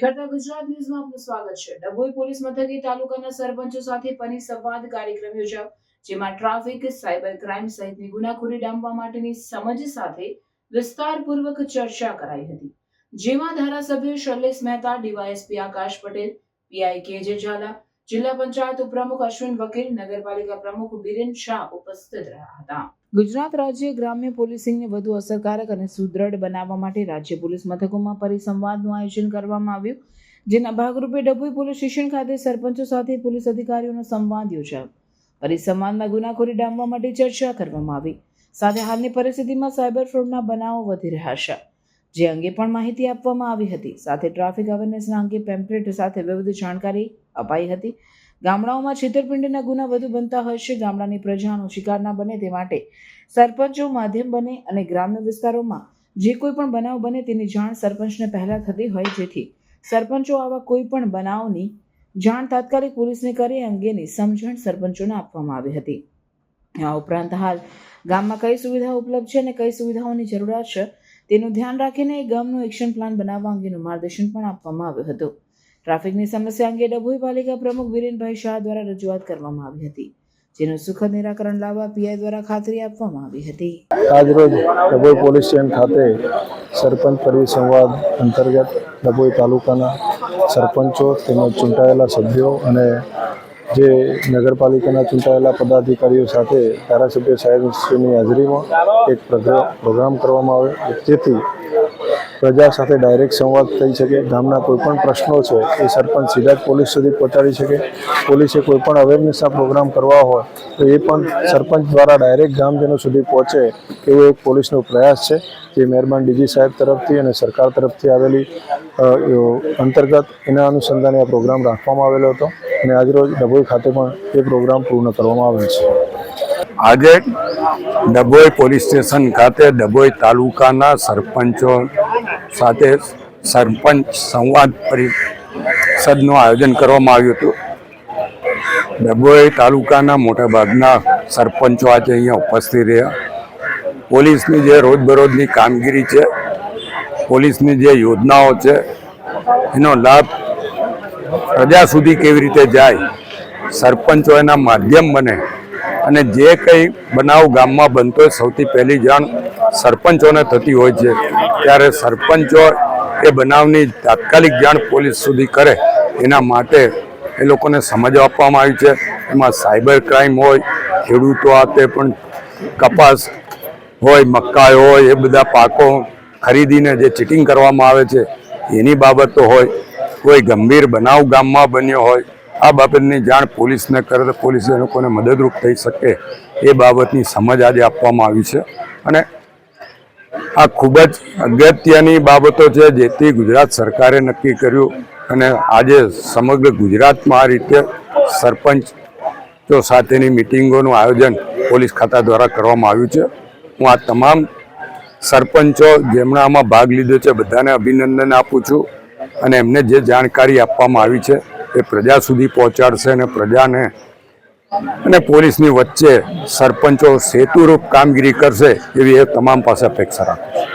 નિખરતા ગુજરાત ન્યૂઝમાં આપનું સ્વાગત છે। ડભોઈ પોલીસ મથકે તાલુકાના સરપંચો સાથે પરિસંવાદ કાર્યક્રમ યોજાયો, જેમાં ટ્રાફિક, સાયબર ક્રાઇમ સહિતની ગુનાખોરી ડામવા માટેની સમજ સાથે વિસ્તારપૂર્વક ચર્ચા કરાઈ હતી, જેમાં ધારાસભ્ય શૈલેષ મહેતા, ડીવાયએસપી આકાશ પટેલ, પીઆઈ કેજે ઝાલા, જિલ્લા પંચાયત ઉપપ્રમુખ અશ્વિન વકીલ, નગરપાલિકા પ્રમુખ બીરેન શાહ ઉપસ્થિત રહ્યા હતા। ગુજરાત રાજ્ય ગ્રામ્ય પોલીસિંગને વધુ અસરકારક અને સુદૃઢ બનાવવા માટે રાજ્ય પોલીસ મથકોમાં પરિસંવાદનું આયોજન કરવામાં આવ્યું, જેના ભાગરૂપે ડભોઈ પોલીસ સ્ટેશન ખાતે સરપંચો સાથે પોલીસ અધિકારીઓનો સંવાદ યોજાયો। પરિસંવાદમાં ગુનાખોરી ડામવા માટે ચર્ચા કરવામાં આવી, સાથે હાલની પરિસ્થિતિમાં સાયબર ફ્રોડના બનાવો વધી રહ્યા છે, જે અંગે પણ માહિતી આપવામાં આવી હતી। સાથે ટ્રાફિક અવેરનેસના અંગે પેમ્પલેટ સાથે વિવિધ જાણકારી અપાઈ હતી। ગામડાઓમાં છેતરપિંડીના ગુના વધુ બનતા હોય છે, ગામડાની પ્રજાનો શિકાર ન બને તે માટે સરપંચો માધ્યમ બને અને ગ્રામ્ય વિસ્તારોમાં જે કોઈ પણ બનાવ બને તેની જાણ સરપંચને પહેલા થતી હોય, જેથી સરપંચો આવા કોઈ પણ બનાવની જાણ તાત્કાલિક પોલીસને કરે અંગેની સમજણ સરપંચોને આપવામાં આવી હતી। આ ઉપરાંત હાલ ગામમાં કઈ સુવિધાઓ ઉપલબ્ધ છે અને કઈ સુવિધાઓની જરૂરિયાત છે તેનું ધ્યાન રાખીને ગામનું એક્શન પ્લાન બનાવવા અંગેનું માર્ગદર્શન પણ આપવામાં આવ્યું હતું। ટ્રાફિકની સમસ્યા અંગે ડભોઈ પાલિકા પ્રમુખ બીરેનભાઈ શાહ દ્વારા રજૂઆત કરવામાં આવી હતી, જેનું સુખદ નિરાકરણ લાવવા પીઆઈ દ્વારા ખાતરી આપવામાં આવી હતી। આજરોજ ડભોઈ પોલીસ સ્ટેશન ખાતે સરપંચ પરિસંવાદ અંતર્ગત ડભોઈ તાલુકાના સરપંચો તેમજ ચૂંટાયેલા સભ્યો અને જે નગરપાલિકાના ચૂંટાયેલા પદાધિકારીઓ સાથે ધારાસભ્ય સાહેબશ્રીની હાજરીમાં એક પ્રોગ્રામ કરવામાં આવ્યો, જેથી પ્રજા સાથે ડાયરેક્ટ સંવાદ થઈ શકે। ગામના કોઈપણ પ્રશ્નો છે એ સરપંચ સીધા જ પોલીસ સુધી પહોંચાડી શકે। પોલીસે કોઈપણ અવેરનેસના પ્રોગ્રામ કરવા હોય તો એ પણ સરપંચ દ્વારા ડાયરેક્ટ ગામજનો સુધી પહોંચે એવો એક પોલીસનો પ્રયાસ છે, જે મહેરબાન ડીજી સાહેબ તરફથી અને સરકાર તરફથી આવેલી અંતર્ગત એના અનુસંધાને આ પ્રોગ્રામ રાખવામાં આવેલો હતો અને આજરોજ ડભોઈ ખાતે પણ એ પ્રોગ્રામ પૂર્ણ કરવામાં આવેલ છે। આજે ડભોઈ પોલીસ સ્ટેશન ખાતે ડભોઈ તાલુકાના સરપંચો સાથે સરપંચ સંવાદ પરિષદનું આયોજન કરવામાં આવ્યું હતું। ડભોઈ તાલુકાના મોટાભાગના સરપંચો આજે અહીંયા ઉપસ્થિત રહ્યા। પોલીસની જે રોજબરોજની કામગીરી છે, પોલીસની જે યોજનાઓ છે, એનો લાભ પ્રજા સુધી કેવી રીતે જાય, સરપંચો એના માધ્યમ બને અને જે કંઈ બનાવ ગામમાં બનતો હોય સૌથી પહેલી જાણ સરપંચોને થતી હોય છે, ત્યારે સરપંચો એ બનાવની તાત્કાલિક જાણ પોલીસ સુધી કરે એના માટે એ લોકોને સમજ આપવામાં આવી છે। એમાં સાયબર ક્રાઇમ હોય, ખેડૂતો હાથે પણ કપાસ હોય, મકાઈ હોય, એ બધા પાકો ખરીદીને જે ચીટિંગ કરવામાં આવે છે એની બાબતો હોય, કોઈ ગંભીર બનાવ ગામમાં બન્યો હોય, આ બાબતની જાણ પોલીસને કરે તો પોલીસ એ લોકોને મદદરૂપ થઈ શકે એ બાબતની સમજ આજે આપવામાં આવી છે। અને આ ખૂબ જ અગત્યની બાબતો છે, જેથી ગુજરાત સરકારે નક્કી કર્યું અને આજે સમગ્ર ગુજરાતમાં આ રીતે સરપંચો સાથેની મિટિંગોનું આયોજન પોલીસ ખાતા દ્વારા કરવામાં આવ્યું છે। હું આ તમામ સરપંચો જેમણે આમાં ભાગ લીધો છે બધાને અભિનંદન આપું છું અને એમને જે જાણકારી આપવામાં આવી છે એ પ્રજા સુધી પહોંચાડશે અને પ્રજાને અને પોલીસની વચ્ચે સરપંચો સેતુરૂપ કામગીરી કરશે એવી એ તમામ પાસે અપેક્ષા રાખું છું।